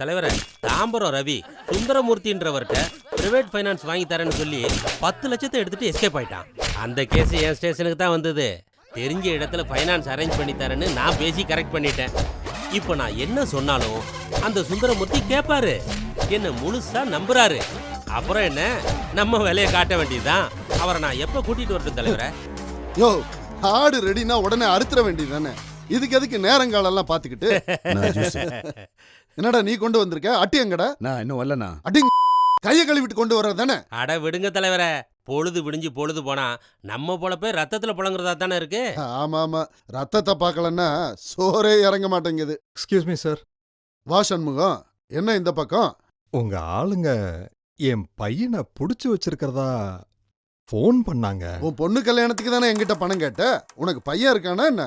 தலைவரே, Tambaram Ravi சுந்தரமூர்த்தின்றவர்கிட்ட private finance வாங்கி தரேன்னு சொல்லி 10 லட்சத்தை எடுத்துட்டு எஸ்கேப் ஆயிட்டான். அந்த கேஸ் என் ஸ்டேஷனுக்கு தான் வந்தது. தெரிஞ்ச இடத்துல ஃபைனான்ஸ் அரேஞ்ச் பண்ணி தரேன்னு நான் பேசி கரெக்ட் பண்ணிட்டேன். இப்போ நான் என்ன சொன்னாலும் அந்த சுந்தரமூர்த்தி கேட்பாரு, என்ன முழுசா நம்புறாரு. அப்புறம் என்ன, நம்ம வேலையை காட்ட வேண்டியதுதான். அவரை நான் எப்போ கூட்டிட்டு வரட்டும் தலைவரே? யோ, ஆடு ரெடினா உடனே அறுத்துற வேண்டியது தானே. இதுக்கு எதுக்கு நேரங்காலெல்லாம் பாத்துக்கிட்டு? என்னடா நீ கொண்டு வந்திருக்க? அட்டி எங்கடா? நான் இன்னும் வரலண்ணா. அட்டி கையை கழுவிட்டு கொண்டு வர்றது தானே. அட விடுங்க தலைவரே, பொழுது விடிஞ்சு பொழுது போனா நம்ம போல போய் ரத்தத்துல புழங்குறதா தானே இருக்கு. ஆமா ஆமா, ரத்தத்தை பார்க்கலன்னா சோறே இறங்க மாட்டேங்குது. Excuse me sir. வா சண்முகம், என்ன இந்த பக்கம்? உங்க ஆளுங்க என் பையனை புடிச்சு வச்சிருக்கிறதா ஃபோன் பண்ணாங்க. உன் பொண்ணு கல்யாணத்துக்கு தானே என்கிட்ட பணம் கேட்ட. உனக்கு பையன் இருக்கானா என்ன?